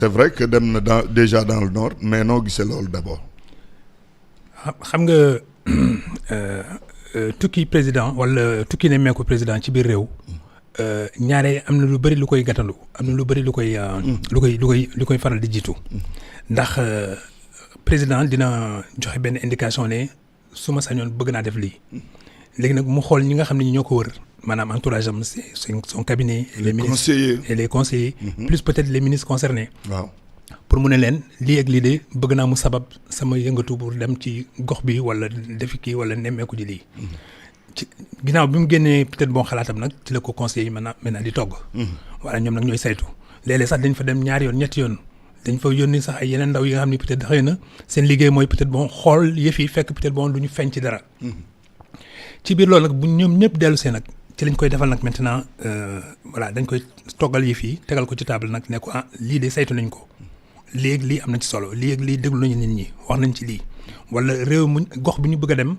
c'est vrai que dem na déjà dans le nord mais noo gisee loolu d'abord. xam nga tukki président wala tukki nemmeeku président ci biir réew. ñaare am na lu bëri lu koy gàttandu am na lu bëri lu koy faral di jiitu. ndax président dina joxe benn indication ne su ma sañoon bëgg naa def lii. léegi nag mu xool ñi nga xam ne ñoo ko wër maanaam entourage am son cabinet. les ministres et les conseillers. plus peut-être les ministres concernés. waaw pour mu ne leen lii ak lii de bëgg naa mu sabab sama yëngatu pour dem ci gox bi wala defi kii wala nemmeeku ji lii. ci ginnaaw bi mu génnee peut-être bon xalaatam nag ci la ko conseillers yi maintenant di togg. voilà ñoom nag ñooy saytu léeg-léeg sax dañ fa dem ñaari yoon ñetti yoon. dañ fa yónni sax ay yeneen ndaw yi nga xam ne peut-être xëy na seen liggéey mooy peut-être bon xool yëf yi fekk peut-être bon du ñu feeñ ci dara. ci biir loolu nag bu ñoom ñëpp dellu see nag ci lañ koy defal nag maintenant voilà dañ koy toggal yëf yi tegal ko ci table nag ne ko lii de saytu nañ ko lii ak lii am na ci solo lii ak lii déglu nañu nit ñi wax nañ ci lii wala réew mu gox bi ñu bëgg a dem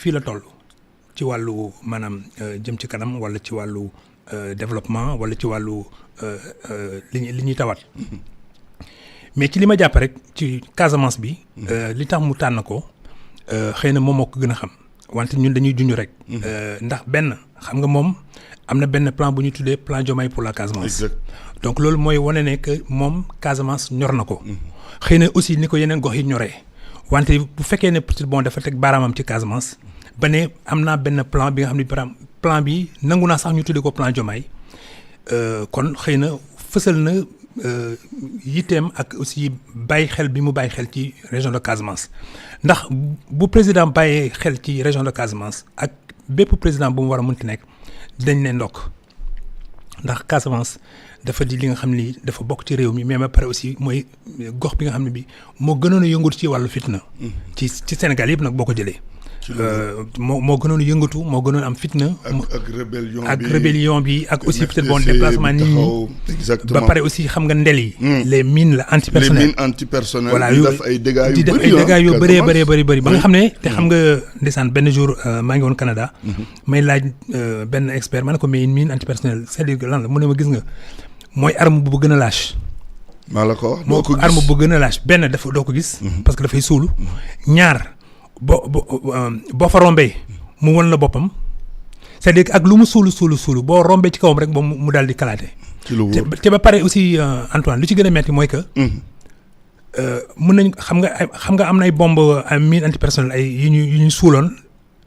fii la toll ci wàllu maanaam jëm ci kanam wala ci wàllu développement wala ci wàllu li ñuy tawat mais ci li ma jàpp rek ci Casamance bi. li tax mu tànn ko xëy na moom moo ko gën a xam wante ñun dañuy junj rek. ndax benn xam nga moom am na benn plan bu ñuy tuddee plan Diomaye pour la Casamance. exact donc loolu mooy wane ne que moom Casamance ñor na ko. xëy na aussi ni ko yeneen gox yi ñoree wante bu fekkee ne peut-être bon dafa teg baaraamam ci Casamance ba ne am naa benn plan bi nga xam ne plan bi nangu naa sax ñu tuddee ko plan Diomaye kon xëy na fësal na yitteem ak aussi bàyyi xel bi mu bàyyi xel ci région de Casamance ndax bu président bàyyee xel ci région de Casamance ak bépp président bu mu war a mënti nekk dañ ne ndokk ndax Casamance dafa di li nga xam ni dafa bokk ci réew mi mais ba pare aussi mooy gox bi nga xam ne bi moo gënoon a yëngatu ci wàllu fitna. ci Sénégal yëpp nag boo ko jëlee. moo gënoon yëngatu moo gënoon am fitna. ak rébellion bi ak aussi peut-être bon déplacement nit ñi. exactement ba pare aussi xam nga ndel yi. les mines la antipersonnelles. les mines antipersonnelles. voilà di def ay dégâts yu bëree ba nga xam ne te xam nga ndeysaan benn jour maa ngi woon Canada. may laaj benn expert ma ne ko mais mine antipersonnelle c'est-à-dire que lan la mu ne ma gis nga mooy arme bu gën a lâche. maa la ko wax moo ko arme bu gën a lâche benn dafa doo ko gis. parce que dafay suulu ñaar. boo fa rombee mu won la boppam c'est-à-dire que ak lu mu suulu boo rombee ci kawam rek ba mu daal di kalaate te ba pare aussi Antoine lu ci gën a metti mooy que mën nañ xam nga am na ay bombe ay mine antipersonnel ay yu ñu suuloon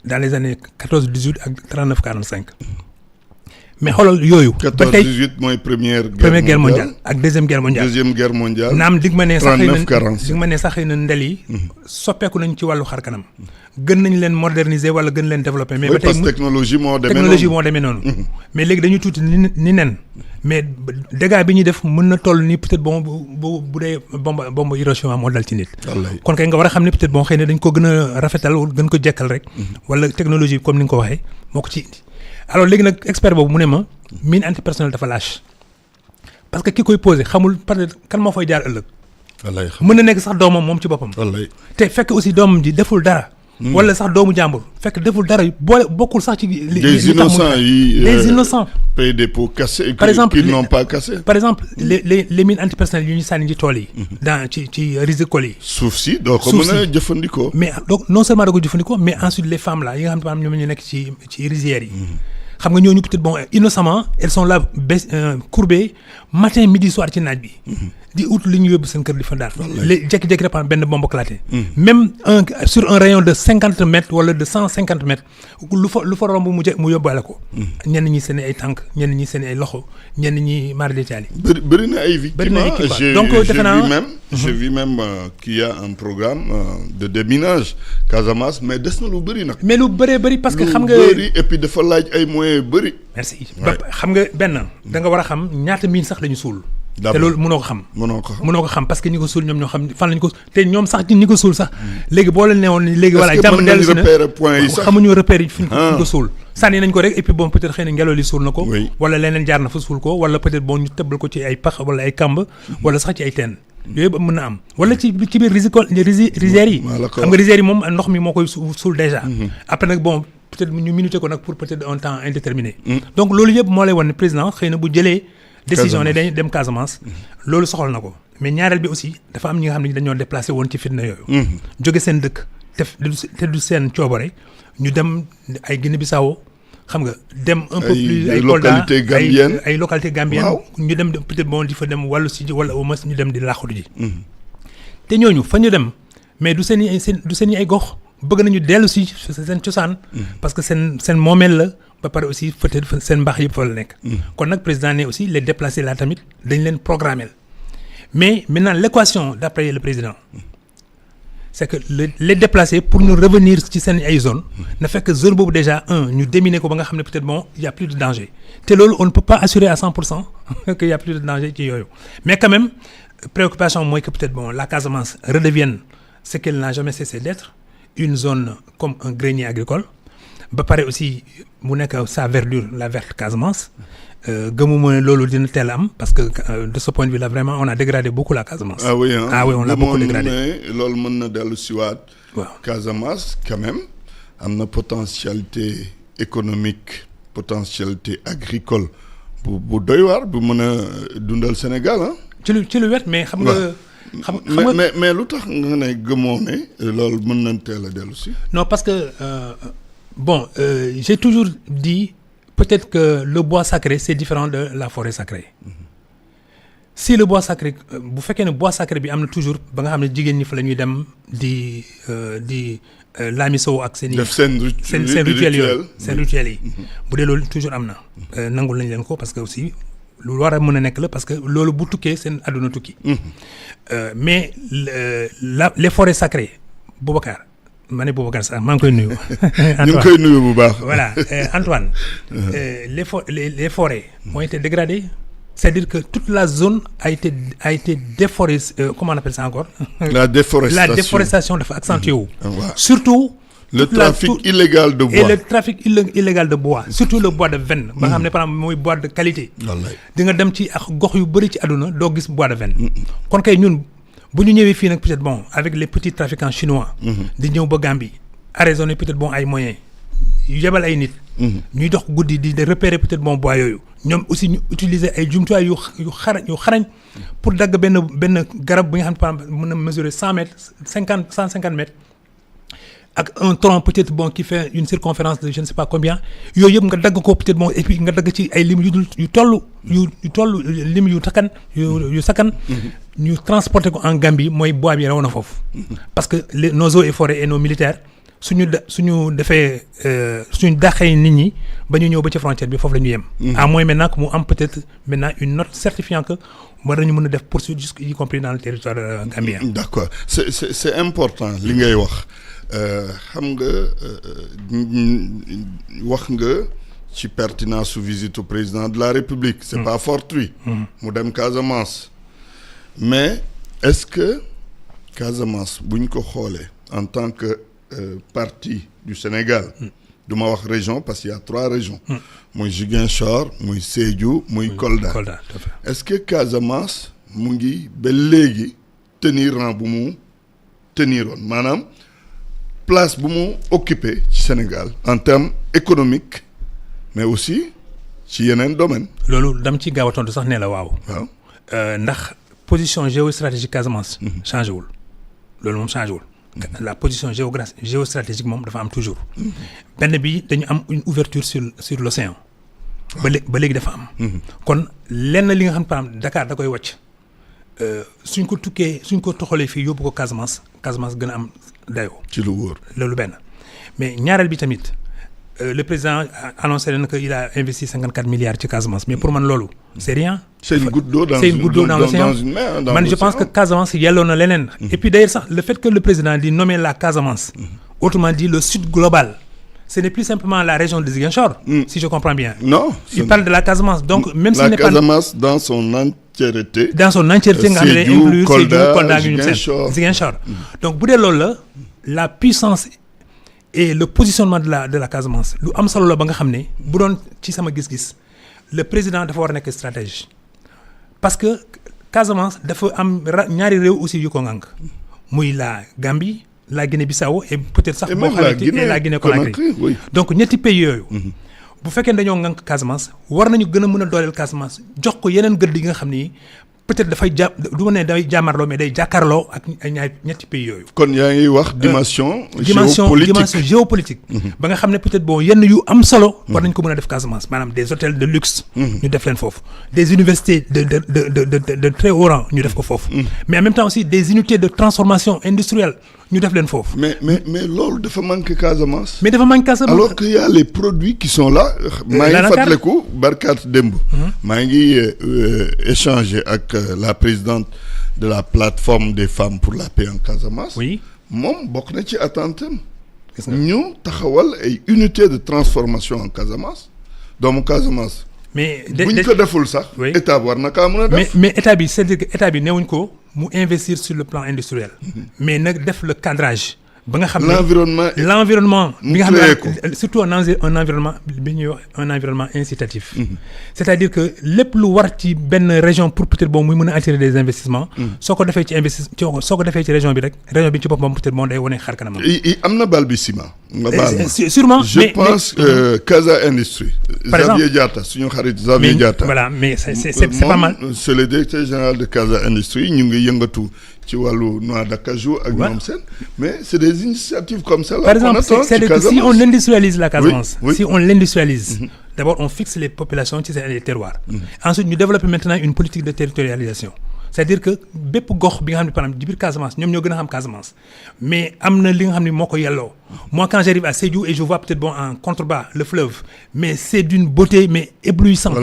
dans les années 14 18 ak 39 45 mais xoolal yooyu. ba tey 14 18 mooy première guerre mondiale ak deuxième guerre mondiale. naam dig ma ne sax xëy na ndel yi. soppeeku nañ ci wàllu xar kanam. gën nañ leen moderniser wala gën leen développer. mais ba tey technologie moo demee noonu. mais léegi dañuy tuuti ni nen. mais dégâts bi ñuy def mën na toll ni peut-être bon bu dee bombe Hiroshima moo dal ci nit. kon kay nga war a xam ne peut-être bon xëy na dañ ko gën a rafetal gën ko jekkal rek. wala technologie comme ni nga ko waxee moo ko ci indi. alors léegi nag expert boobu mu ne ma mine antipersonnel dafa lâche parce que ki koy posé xamul peut-être kan moo fay jaar ëllëg. wallaay mën na nekk sax doomam moom ci boppam. wallaay te fekk aussi doomam ji deful dara. wala sax doomu jàmbur fekk deful dara bokkul sax ci. des innocents yi des innocents. paient des pots cassés. par exemple qui n'ont pas cassé. par exemple les mines antipersonnelles yu ñu sànni ci tool yi. dans ci rizicoles yi. suuf si doo ko mën a jëfandikoo. mais donc non seulement doo ko jëfandikoo mais ensuite les femmes là yi nga xam ne ñoom ñu nekk ci rizières yi. xam nga ñooñu peut-être bon innocemment elles sont là courbées matin midi soir ci naaj bi. di ut li ñu yóbbu seen kër di fa daal. léegi jékki-jékki rek benn bombe éclaté. même sur un rayon de 50 mètres wala de 150 mètres lu fa romb mu yóbbaale ko. ñenn ñi seen ay tànk ñenn ñi seen ay loxo ñenn ñi mara détaillé. bëri na ay victimes. donc defe naa j'ai vu même qu'il y a un programme de déminage Casamance mais des na lu bëri nag. mais lu bëri parce que xam nga. lu bëri et puis dafa laaj ay moyens yu bëri. merci xam nga benn da nga war a xam ñaata mine sax la ñu suul. te loolu mënoo ko xam parce que ñi ko suul ñoom ñoo xam fan lañ ko te ñoom sax ñi ko suul sax léegi boo leen newoon ni léegi voilà jàmm dellu si na xamuñu repère yi fi ñu ko suul sànni nañ ko rek et puis bon peut-être xëy na ngelaw li suul na ko wala leneen jaar na fa suul ko wala peut-être bon ñu tëbbal ko ci ay pax wala ay kamb wala sax ci ay teen yooyu ba mën na am wala ci biir rizières yi xam nga rizières yi moom ndox mi moo koy suul déjà après nag bon peut-être ñu minuté ko nag pour peut-être un temps indéterminé donc loolu yëpp moo lay wan ne président xëy na bu jëlee décision ne dañuy dem Casamance. loolu soxal na ko mais ñaareel bi aussi dafa am ñi nga xam ne dañoo déplacé woon ci fitna yooyu. jóge seen dëkk te du seen coobare ñu dem ay Guinée-Bissau xam nga dem un peu plus ay Kolda ay localité gambienne ñu dem peut-être bon di fa dem wàllu si wala au moins ñu dem di làqatu ji. te ñooñu fa ñu dem mais du seen i ay gox bëgg nañu dellu si seen cosaan. parce que seen moomeel la ba pare aussi peut-être seen mbaax yëpp fa la nekk. kon nag président ne aussi les déplacés là tamit dañ leen programmer mais maintenant l'équation d'après le président c'est que les déplacés pour ñu revenir ci seen ay zone na fekk zone boobu déjà ñu déminer ko ba nga xam ne peut-être bon il y a plus de danger te loolu on ne peut pas assurer à 100% qu'il y a plus de danger ci yooyu mais quand même préoccupation mooy que peut-être bon la Casamance redevienne ce qu'elle n'a jamais cessé d'être une zone comme un grenier agricole ba pare aussi mu nekk sa verdure la verte Casamance gëmuma ne loolu dina teel am parce que de ce point de vue là vraiment on a dégradé beaucoup la Casamance. ah oui on l'a beaucoup dégradé. loolu mën na dellu siwaat. waaw Casamance quand même am na potentialité économique potentialité agricole bu doy waar bu mën a dundal Sénégal ah. ci lu wet mais xam nga. xam nga mais lu tax nga ne gëmoo ne loolu mën nañ teel a dellu si. non parce que j'ai toujours dit. Peut-être que le bois sacré c'est différent de la forêt sacrée. Si le bois sacré bu fekkee ne bois sacré bi am na toujours ba nga xam ne jigéen ñi fa la ñuy dem di laamisoo ak seen rituels yooyu seen rituels yi. bu dee loolu toujours am na. nangul nañ leen ko parce que aussi lu war a mën a nekk la parce que loolu bu tukkee seen àdduna tukki. mais les forêts sacrées Boubacar. ma ne Boubacar sax maa ngi koy nuyu. ñu ngi koy nuyu bu baax. voilà Antoine. les forêts ont été dégradées. C'est-à-dire que toute la zone a été déforestée. Comment on appelle ça encore? La déforestation. La déforestation dafa accentué wu. Surtout. Le trafic illégal de bois. Et le trafic illégal de bois. Surtout le bois de veine. ba nga xam ne par exemple mooy bois de qualité. wallaay di nga dem ci ak gox yu bëri ci àdduna doo gis bois de veine. kon kay ñun. bu ñu ñëwee fii nag peut-être bon avec les petits trafiquants chinois. di ñëw ba Gambie arraisonner peut-être bon ay moyens yu yebal ay nit. ñuy dox guddi di repérer peut-être bon bois yooyu ñoom aussi ñu utiliser ay jumtuwaay yu xarañ pour dagg benn garab bi nga xam ne par exemple mën na mesurer 100 mètres 150 mètres ak un tronc peut-être bon qui fait une circonférence de je ne sais pas combien yooyu yëpp nga dagg ko peut-être bon et puis nga dagg ci ay lim yu toll lim yu sakkan yu sakkan. ñu transporter ko en Gambie mooy bois bi raw na foofu. parce que nos eaux et forêts et nos militaires suñu defee suñu dàqee nit ñi ba ñu ñëw ba ci frontière bi foofu la ñu yem. à moins maintenant que mu am peut-être maintenant une note certifiant que war nañu mën a def poursuite jusque y compris dans le territoire gambien. d'accord c'est important li ngay wax xam nga wax nga ci pertinence su visite au président de la République. c'est pas fortuit. mu dem Casamance. mais est-ce que Casamance bu ñu ko xoolee en tant que partie du Sénégal du ma wax région parce qu'il y a 3 régions muy Ziguinchor muy Sédhiou muy Kolda tout à fait. est-ce que Casamance mu ngi ba léegi tenir rang bu mu teniroon maanaam place bu mu occupé ci Sénégal en termes économiques mais aussi ci yeneen domaine loolu dam ci gaaw a tontu sax ne la waaw ndax position géostratégique Casamance changé wul loolu moom changé wul la position géostratégique moom dafa am toujours benn bi dañu am une ouverture sur l'océan ba léegi dafa am kon lenn li nga xam ne par exemple Dakar da koy wàcc suñ ko toxalee fii yóbbu ko Casamance gën a am dayoo ci lu wóor loolu benn mais ñaareel bi tamit le président a annoncé que il a investi 54 milliards ci Casamance mais pour man loolu c'est rien. c'est une goutte d'eau dans l'océan. une mer man je pense que Casamance yelloo na leneen. et puis d'ailleurs sax le fait que le président di nommer la Casamance. autrement dit le sud global. ce n'est plus simplement la région de Ziguinchor. si je comprends bien. non il parle de la Casamance donc même si la Casamance dans son entièreté. nga xam ne day inclure Sédhiou Kolda Ziguinchor. donc bu dee loolu la puissance. et le positionnement de la Casamance lu am solo la ba nga xam ne bu doon ci sama gis-gis le président dafa war a nekk stratège parce que Casamance dafa am ñaari réew aussi yu ko ŋànk muy la Gambie la Guinée-Bissau et peut-être sax boo xamante ne la Guinée-Conakry donc ñetti pays yooyu bu fekkee dañoo ŋànk Casamance war nañu gën a mën a dooleel Casamance jox ko yeneen gëdd yi nga xam ni peut-être dafay du ma ne day jàmmarloo mais day jàkkaarloo ak ay ñetti pays yooyu. kon yaa ngi wax dimension géopolitique. ba nga xam ne peut-être bon yenn yu am solo. war nañ ko mën a def Casamance maanaam des hôtels de luxe. ñu def leen foofu des universités de très haut rang ñu def ko foofu. mais en même temps aussi des unités de transformation industrielle ñu def leen foofu. mais loolu dafa manqué Casamance. mais dafa manqué Casamance alors que y a les produits qui sont là. maa ngi fàttaliku barkaat démb. maa ngi échanger ak la présidente de la plateforme des femmes pour la paix en Casamance. oui moom bokk na ci attentam. ñu taxawal ay unités de transformation en Casamance doomu Casamance. mais buñ ko deful sax. état war na kaa mën a def. mais état bi c'est-à-dire que état bi newuñ ko mu investir sur le plan industriel. mais nag def le cadrage. ba nga xam ne l'environnement bi nga xam ne surtout un environnement bi ñuy wax un environnement incitatif. c'est-à-dire que lépp lu war ci benn région pour peut-être bon muy mën a attirer des investissements. soo ko defee ci région bi rek région bi ci boppam peut-être moom day wane xar kanamam. am na balbutiement. nga baal ma sûrement je pense Casa Industrie. par exemple Xavier Diatta suñu xarit Xavier Diatta. voilà mais c'est pas mal. c'est le directeur général de Casa Industrie ñu ngi yëngatu ci wàllu noix d'acajou ak ñoom seen. mais c'est des initiatives comme ça. Par exemple, c'est que si on industrialise la Casamance, si on l'industrialise, d'abord on fixe les populations ci les terroirs. Ensuite ñu développer maintenant une politique de territorialisation. C'est-à-dire que bépp gox bi nga xam ne par exemple ci biir Casamance ñoom ñoo gën a xam Casamance mais am na li nga xam ne moo ko yelloo. Moi quand j'arrive à Sédhiou et je vois peut-être bon en contrebas le fleuve mais c'est d'une beauté mais éblouissante.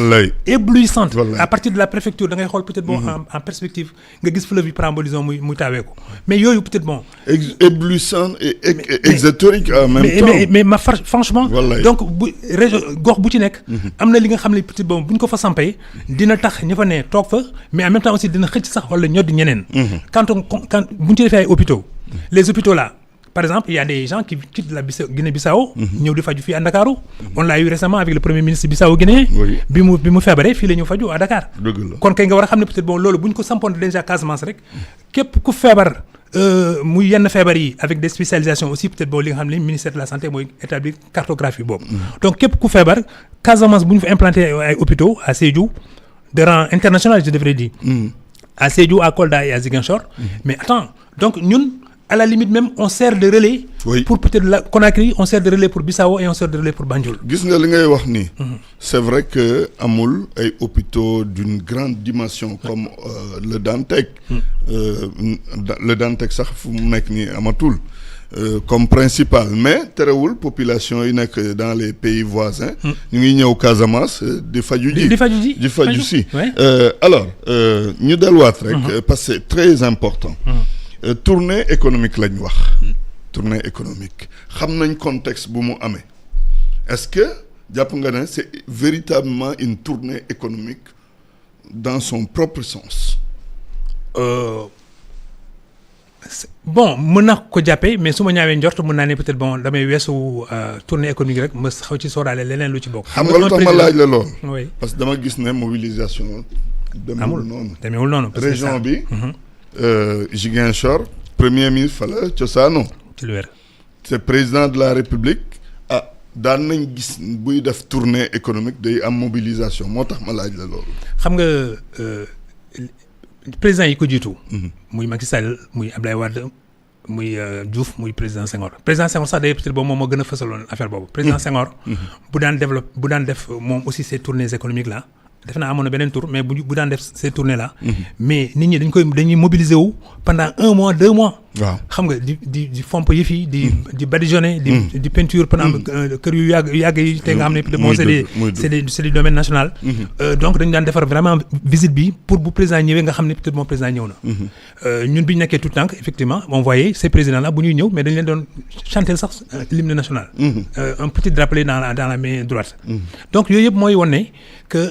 Éblouissante. À partir de la préfecture da ngay xool peut-être bon en perspective nga gis fleuve yi par exemple disons muy tawee ko mais yooyu peut-être bon. éblouissant et exotique en même temps. Franchement. donc bu région gox bu ci nekk. am na li nga xam ne peut-être bon bu ñu ko fa sampee dina tax ña fa ne toog fa mais en même temps aussi dina xëcc sax wala ñoo di ñeneen. quand bu ñu ci defee ay hôpitaux. les hôpitaux là. Par exemple, il y a des gens qui quittent la Guinée-Bissau ñëw di faju fii à Ndakaaru. On l'a eu récemment avec le premier ministre bissau-guinéen. bi mu feebaree fii la ñu faju à Dakar. kon kay nga war a xam ne peut-être bon loolu bu ñu ko sampoon déjà Casamance rek képp ku feebar muy yenn feebar yi avec des spécialisations aussi peut-être bon li nga xam ne ministère de la santé mooy établir cartographie boobu. donc képp ku feebar Casamance bu ñu fa implanté ay hôpitaux à Sédhiou de rang international je devrais dire. à Sédhiou à Kolda et à Ziguinchor. mais attends donc ñun. À la limite même on sert de relais. pour peut-être la Conakry on sert de relais pour Bissau et on sert de relais pour Banjul. gis nga li ngay wax nii. c'est vrai que amul ay hôpitaux d'une grande dimension comme le Dantec. le Dantec sax fu mu nekk nii amatul. comme principal mais terewul population yi nekk dans les pays voisins. ñu ngi ñëw Casamance di faju si. alors ñu delluwaat rek. parce que c'est très important. Tournée économique lañ wax. Tournée économique xam nañ contexte bu mu amee est-ce que jàpp nga ne c'est véritablement une tournée économique dans son propre sens. bon mën naa ko jàppee mais su ma ñaawee njort mën naa ne peut-être bon damay weesu tournée économique rek ma xaw ci sóoraale leneen lu ci bokk. xam nga lu tax ma laaj la lool. parce que dama gis ne mobilisation. demeewul noonu région bi. Ziguinchor premier ministre fa la cosaano. ci lu wér. c'est président de la République daan nañ gis buy def tournée économique day am mobilisation moo tax ma laaj la loolu. xam nga président yi ko jiitu. muy Macky Sall muy Abdoulaye Wade muy Diouf muy président Senghor sax day peut-être boobu moom moo gën a fësaloon affaire boobu. président Senghor. bu daan def moom aussi ces tournées économiques là. def naa amoon na beneen tour mais bu daan def ces tournées là. mais nit ñi dañuy mobiliser wu pendant 1 mois 2 mois. waaw xam nga di fomp yëf yi di badigeonner di peinture pendant kër yu yàgg yi te nga xam ne peut-être c'est du domaine national. donc dañu daan defar vraiment visite bi pour bu président ñëwee nga xam ne peut-être moom président ñëw na. ñun bi ñu nekkee tout le temps effectivement on voyait ces présidents là bu ñuy ñëw mais dañu leen doon chanter sax l'hymne national. un petit drapeau dans la main droite. donc yooyu yëpp mooy wane ne que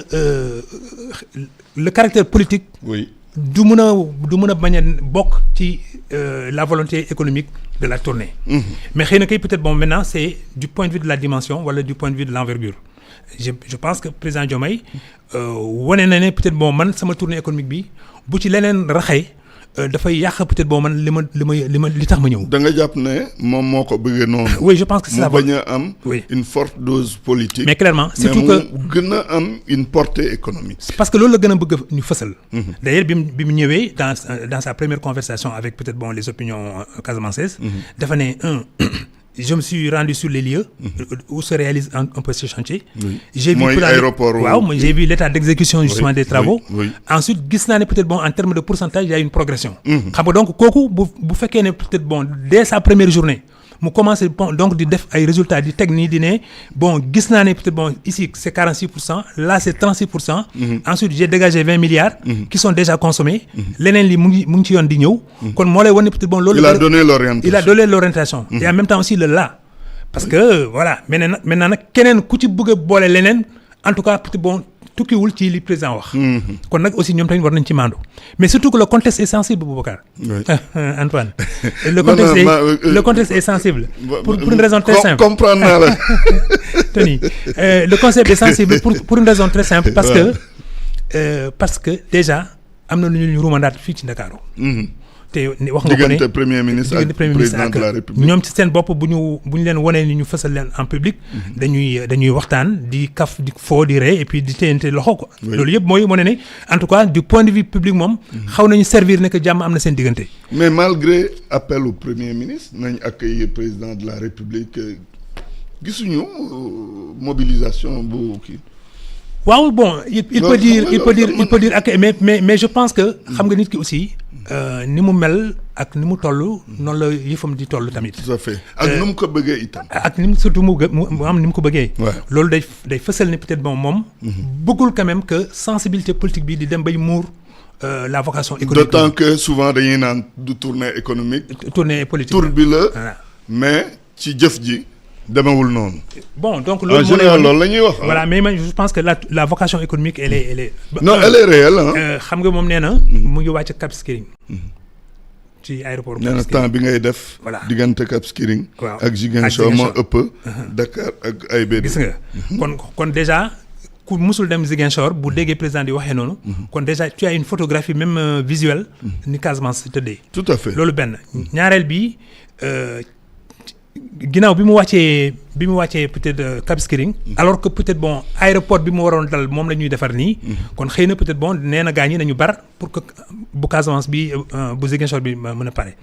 le caractère politique. du mën a bañ a bokk ci la volonté économique de la tournée. mais xëy na kay peut-être bon maintenant c'est du point de vue de la dimension wala du point de vue de l'envergure. je pense que président Diomaye wane na ne peut-être bon man sama tournée économique bi bu ci leneen raxee dafay yàq peut-être bon man li tax ma ñëw. da nga jàpp ne moom moo ko bëggee noonu. oui je pense que c'est ça. mu bañ a am. oui une forte dose politique. mais clairement surtout que mu gën a am une portée économique. parce que loolu la gën a bëgg ñu fësal. d'ailleurs bi mu ñëwee dans sa première conversation avec peut-être bon les opinions casamançaises. dafa ne je me suis rendu sur les lieux où se réalise un peu ce chantier. Oui. J'ai vu aéroport. J'ai vu l'état d'exécution justement des travaux. Oui. Ensuite gis naa ne peut-être bon en termes de pourcentage il y a une progression. xam nga donc kooku bu fekkee ne peut-être bon dès sa première journée mu commencé donc di def ay résultats di teg nii di ne bon gis naa ne peut-être bon ici c'est 46%, là c'est 36%. Ensuite j'ai dégagé 20 milliards. qui sont déjà consommés. leneen li mu ngi ci yoon di ñëw. kon moo lay wan ne peut-être bon loolu. il a donné l'orientation. Et en même temps aussi le là. parce que voilà maintenant nag keneen ku ci bëgg a boole leneen en tout cas peut-être bon tukkiwul ci li président wax. kon nag aussi ñoom tamit war nañ ci maandu mais surtout que le contexte est sensible Boubacar. Oui. Antoine. Le contexte est sensible. pour une raison très simple. comprendre naa la. Tony le concept est sensible pour une raison très simple. parce que déjà am na lu ñu rumandaat fii ci Ndakaaru. te wax nga ko ne diggante premier ministre ak président de la République. ñoom ci seen bopp bu ñu leen wanee ni ñu fësal leen en public. dañuy waxtaan di kaf di foo di ree et puis di téyante loxo ko. loolu yëpp mooy wane ne en tout cas du point de vue public moom. xaw nañu servir ne que jàmm am na seen diggante. mais malgré appel au premier ministre nañ accueillir président de la République gisuñu mobilisation bu kii. waaw bon il peut dire ak mais je pense que xam nga nit ki aussi ni mu mel ak ni mu toll noonu la yëfam di toll tamit. tout à fait ak ni mu ko bëggee itam. ak ni mu surtout mu am ni mu ko bëggee. loolu day fësal ne peut-être bon moom. bëggul quand même que sensibilité politique bi di dem bay muur la vocation économique. d'autant que souvent dañuy naan du tournée économique. tournée politique tour bi la. mais ci jëf ji. demewul noonu. bon donc loolu en général loolu la ñuy wax. voilà mais je pense que la vocation économique elle est. non elle est réelle xam nga moom nee na. mu ngi wàcc Cap Skirring. ci aéroport nee na temps bi ngay def. voilà diggante Cap Skirring. waaw ak Ziguinchor moo ëpp. Dakar ak AIBD. gis nga kon déjà ku musul dem Ziguinchor bu déggee président di waxee noonu. kon déjà tu as une photographie même visuelle. ni Casamance tëddee. tout à fait loolu benn ñaareel bi. ginnaaw bi mu wàccee peut-être Cap Skirring. alors que peut-être bon aéroport bi mu waroon dal moom la ñuy defar nii. kon xëy na peut-être bon nee na gaañ nañu bar pour que bu Casamance bi bu Ziguinchor bi mën a pare.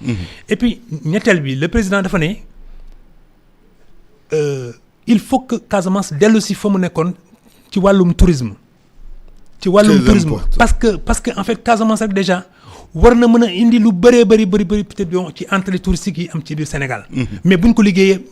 et puis ñetteel bi le président dafa ne il faut que Casamance dellu si fa mu nekkoon ci wàllum tourisme. parce que en fait Casamance rek déjà. war na mën a indi lu bëree bëri peut-être bon ci entrée touristique yi am ci biir Sénégal. mais buñ ko liggéeyee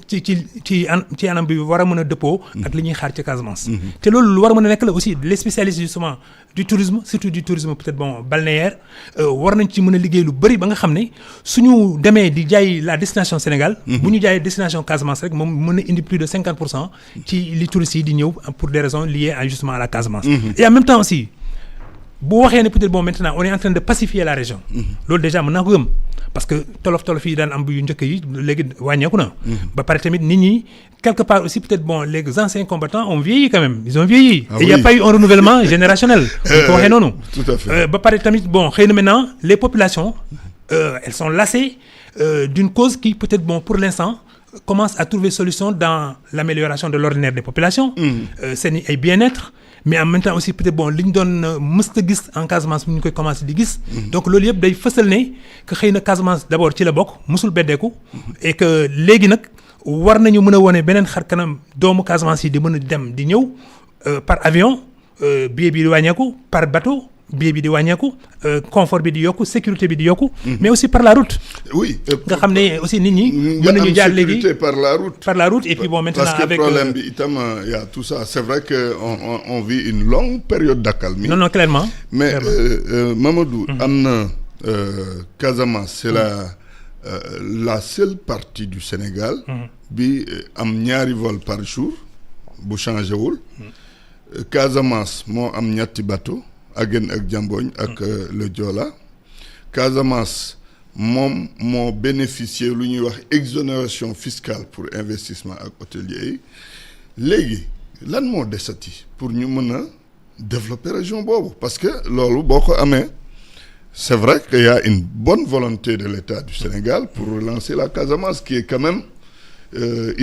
ci anam bi war a mën a dëppoo. ak li ñuy xaar ci Casamance. te loolu lu war a mën a nekk la aussi les spécialistes justement du tourisme surtout du tourisme peut-être bon balnéaire war nañ ci mën a liggéey lu bëri ba nga xam ne suñu demee di jaay la destination Sénégal. bu ñu jaayee destination Casamance rek moom mën a indi plus de 50% ci li touristes yi di ñëw pour des raisons liées à justement à la Casamance. Et en même temps aussi. bu waxee ne peut-être bon maintenant on est en train de pacifier la région. loolu déjà mën naa ko gëm parce que tolof yi daan am yu njëkk yi léegi wàññeeku na. ba pare tamit nit ñi quelque part aussi peut-être bon les anciens combattants ont vieilli quand même ils ont vieilli. et il y a pas eu un renouvellement générationnel. bu ko waxee noonu. tout à fait ba pare tamit bon xëy na maintenant les populations elles sont lassées d'une cause qui peut-être bon pour l'instant commence à trouver solution dans l'amélioration de l'ordinaire des populations. seen ay bien-être. mais en même temps aussi peut-être bon li ñu doon mësta gis en Casamance bu ñu koy commencer di gis. donc loolu yëpp day fësal ne que xëy na Casamance d'abord ci la bokk musul beddeeku. et que léegi nag war nañu mën a wone beneen xar kanam doomu Casamance yi di mën a dem di ñëw par avion billet bi di wàññeeku par bateau billet bi di wàññeeku confort bi di yokku sécurité bi di yokku. mais aussi par la route. oui nga xam ne aussi nit ñi. mën nañu jaar léegi sécurité par la route. Et puis bon maintenant parce que avec problème bi itam y a tout ça c'est vrai que on vit une longue période d'accalmie. non clairement. mais Mamadou. am na Casamance c'est la seule partie du Sénégal. bi am ñaari vol par jour bu changé wul. Casamance moo am ñetti bateau. Aguène ak Diambogne ak le Joola Casamance moom moo bénéficier lu ñuy wax exonération fiscale pour investissement ak hôteliers yi léegi lan moo desati pour ñu mën a développer région boobu parce que loolu boo ko amee c'est vrai qu'il y a une bonne volonté de l'État du Sénégal pour relancer la Casamance, qui est quand même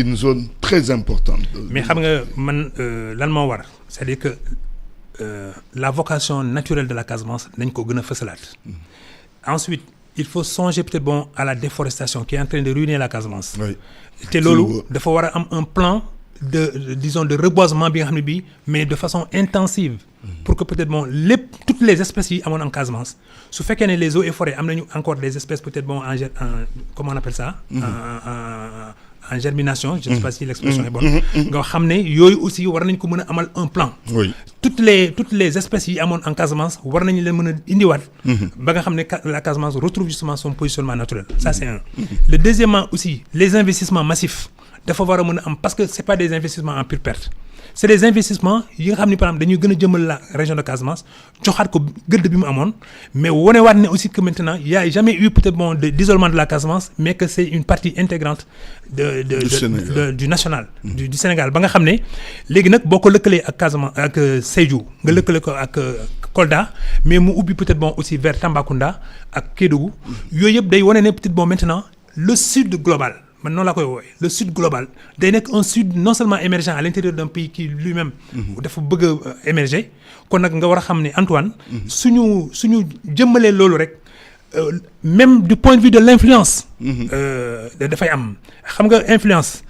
une zone très importante. Mais xam nga man lan moo war c'est-à-dire que la vocation naturelle de la Casamance dañ ko gën a fësalaat. Ensuite il faut songer peut-être à la déforestation qui est en train de ruiner la Casamance. Oui. te loolu dafa war a am un plan disons de reboisement bi nga xam ne bii mais de façon intensive. pour que peut-être toutes les espèces yi amoon en Casamance su fekkee ne les eaux et forêts am nañu encore des espèces peut-être en comment on appelle ça. en germination, je ne sais pas si l'expression est bonne. nga xam ne yooyu aussi war nañ ko mën a amal un plan. Oui. toutes les espèces yi amoon en Casamance war nañu leen mën a indiwaat. ba nga xam ne la Casamance retrouve justement son positionnement naturel. Ça c'est un. Le deuxièmement aussi les investissements massifs dafa war a mën a am parce que c'est pas des investissements en pure perte. C'est des investissements yi nga xam ni par exemple dañuy gën a jëmal la région de Casamance joxaat ko gëdd bi mu amoon mais wonewaat ne aussi que maintenant il y a jamais eu peut-être d'isolement de la Casamance mais que c'est une partie intégrante du national du Sénégal ba nga xam ne léegi nag boo ko lëkkalee ak Casamance ak Sédhiou nga lëkkale ko ak Kolda mais mu ubbi peut-être aussi vers Tambacounda ak Kédougou yooyu yëpp day wane ne peut-être maintenant le sud global man noonu laa koy woowee le sud global day nekk un sud non seulement émergent à l'intérieur d'un pays qui lui-même dafa bëgg a émerger kon nag nga war a xam ne Antoine suñu jëmmalee loolu rek même du point de vue de l'influence dafay am xam nga influence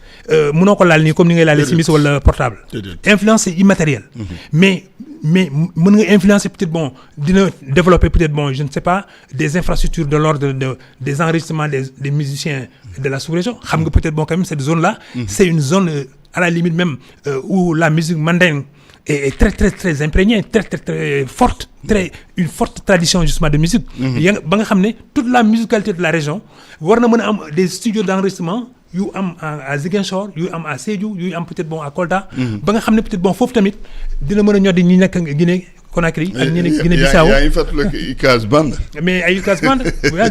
mënoo ko laal nii comme ni ngay laalee simis wala portable influence c'est immatériel mais mën nga influencer peut-être dina développer peut-être je ne sais pas des infrastructures de l'ordre des enregistrements des musiciens de la sous-région xam nga peut-être quand même cette zone là c'est une zone à la limite même où la musique mandingue est très très très imprégnée très très très forte une forte tradition justement de musique ba nga xam ne toute la musicalité de la région war na mën a am des studios d'enregistrement yu am à Ziguinchor yu am à Sédhiou yu am peut-être à Kolda ba nga xam ne peut-être foofu tamit dina mën a ñoddi ñi nekk Guinée Conakry ak ñi nekk Guinée Bissau yaa ngi fàttaliku ICAS Band mais ay ICAS Band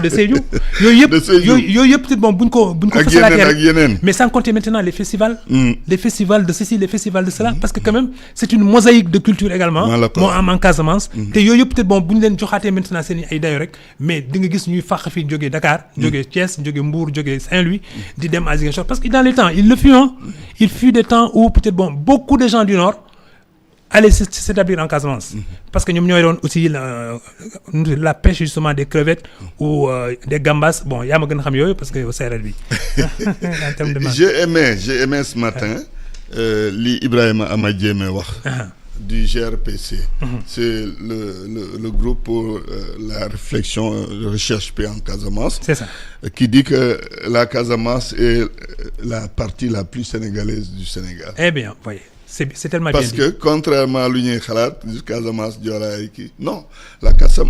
de Sédhiou yooyu yëpp peut-être buñ ko fasalaatee ak yeneen mais sans compter maintenant les festivals de ceci les festivals de cela parce que quand même c'est une mosaïque de culture également moo am en Casamance te yooyu yëpp peut-être buñ leen joxaatee maintenant seen ay dayo rek mais di nga gis ñuy fàq fi jógee Dakar jógee Thiès jógee Mbour jógee Saint-Louis di dem à Ziguinchor parce que dans les temps il fut des temps où peut-être beaucoup de gens du Nord aller s'établir en Casamance parce que ñoom ñooy doon aussi la pêche justement des crevettes ou des gambas yaa ma gën a xam yooyu parce que séeréer bi en termes de j'ai aimé ce matin li Ibrahima Amadiémé wax du GRPC c'est le groupe pour la réflexion recherche paix en Casamance c'est ça qui dit que la Casamance est la partie la plus sénégalaise du Sénégal. Eh bien voyez c'est tellement parce bien que contrairement à lu ñuy xalaat Casamance Joola yi kii non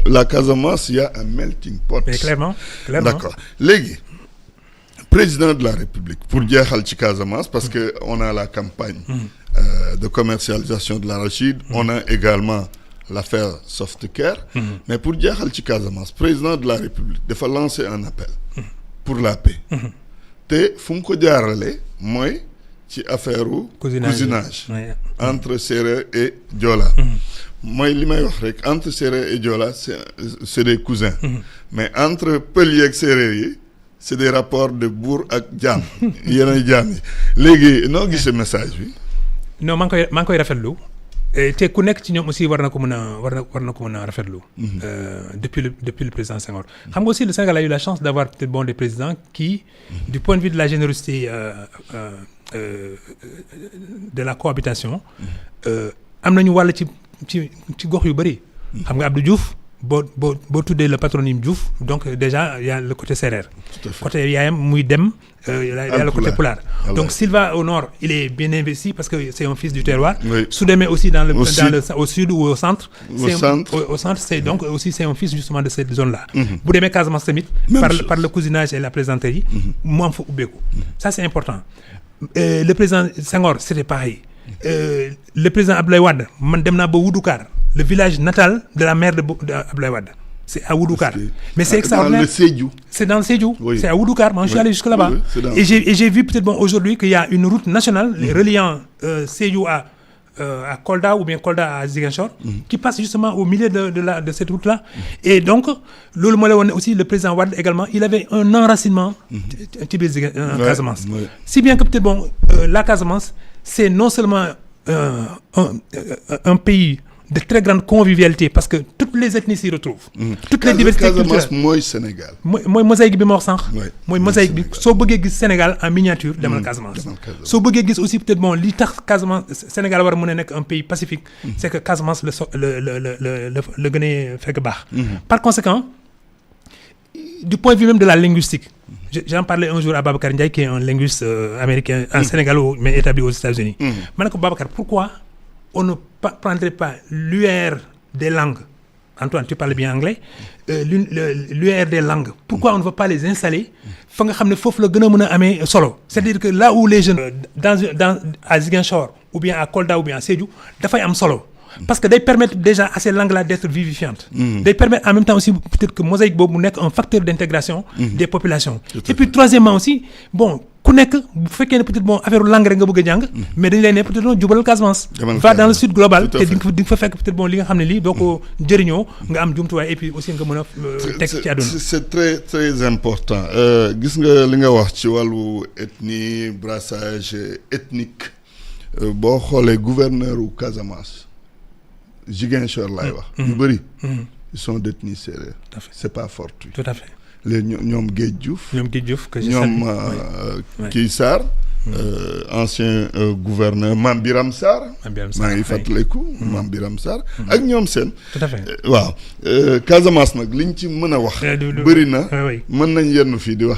la Casamance il y a un melting pot. Mais clairement. D'accord léegi président de la République pour jeexal ci Casamance parce que on a la campagne de commercialisation de l'arachide on a également l'affaire Softcare mais pour jeexal ci Casamance président de la République dafa lancer un appel pour la paix te fu mu ko jaarale mooy ci affaire cousinage entre Sérère et Joola mooy li may wax rek entre Sérère et Joola c'est des cousins mais entre pël yi ak séeréer yi c'est des rapports de buur ak jaam yeneen jaam yi léegi noo gisee message bi non maa ngi koy rafetlu te ku nekk ci ñoom aussi war na ko mën a rafetlu depuis le président Senghor xam nga aussi le Sénégal a eu la chance d'avoir peut-être des présidents qui du point de vue de la générosité de la cohabitation am nañu wàll ci gox yu bëri xam nga Abdou Diouf boo tuddee le patronyme Diouf donc déjà il y a le côté sérère côté yaayam muy dem il y a le côté pulaar donc s'il va au nord il est bien investi parce que c'est un fils du terroir su demee aussi au sud ou au centre au centre c'est donc aussi c'est un fils justement de cette zone là bu demee Casamance tamit par le cousinage et la plaisanterie mu am fa ubbeeku ça c'est important le président Senghor c'était pareil le président Abdoulaye Wade man dem naa ba Woudoukar le village natal de la mère de Abdoulaye Wade c'est à Woudoukar mais c'est extraordinaire c'est dans le Sédhiou c'est à Woudoukar moi je suis allé jusque là-bas et j'ai vu peut-être aujourd'hui qu'il y a une route nationale reliant Sédhiou à à Kolda ou bien Kolda à Ziguinchor, qui passe justement au milieu de cette route-là. Et donc, loolu moo la woon aussi le président Wade également, il avait un enracinement ci biir Casamance. Si bien que peut-être la Casamance, c'est non seulement un pays de très grande convivialité parce que toutes les ethnies s'y retrouvent. Toutes les diversités culturelles. Casamance mooy Sénégal. mooy mosaïque bi ma wax sànq. mooy mosaïque bi soo bëggee gis Sénégal en miniature demal Casamance. soo bëggee gis aussi peut-être li tax Casamance Sénégal war a mën a nekk un pays pacifique. c'est que Casamance le gën a fekk baax. Par conséquent, du point de vue même de la linguistique. J'en parlais un jour à Babacar Ndiaye qui est un linguiste américain, un Sénégalais mais établi aux États-Unis. Ma ne ko Babacar, pourquoi on ne prendrait pas l'UR des langues? Antoine, tu parles bien anglais. L'UR des langues. Pourquoi on ne va pas les installer? Fa nga xam ne foofu la gën a mën a amee solo. C'est-à-dire que là où les jeunes à Ziguinchor ou bien à Kolda ou bien à Sédhiou dafay am solo. Parce que day permettre déjà à ces langues-là d'être vivifiantes. Day permettre en même temps aussi peut-être que mosaïque boobu mu nekk un facteur d'intégration des populations. Et puis troisièmement aussi ku nekk bu fekkee ne peut-être affaire langue rek nga bëgg a jàng. mais dañu lay ne peut-être jubalal Casamance. va dans le sud global te di nga fa fekk peut-être li nga xam ne lii doo ko jëriñoo nga am jumtuwaay et puis aussi nga mën a teg ci àdduna. c'est très très important gis nga li nga wax ci wàllu ethnie brassage ethnique boo xoolee gouverneur u Casamance Ziguinchor laay wax. yu bëri. ils sont d'ethnie séeréer. tout à fait c'est pas fortuit. tout à fait. les ñoom Géej Diouf. que ñoom kii Sarr. ancien gouverneur Mame Biram Sarr. maa ngi fàttaliku. Mame Biram Sarr ak ñoom seen. tout à fait waaw Casamance nag liñ ci mën a wax. bëri na mën nañ yenn fii di wax.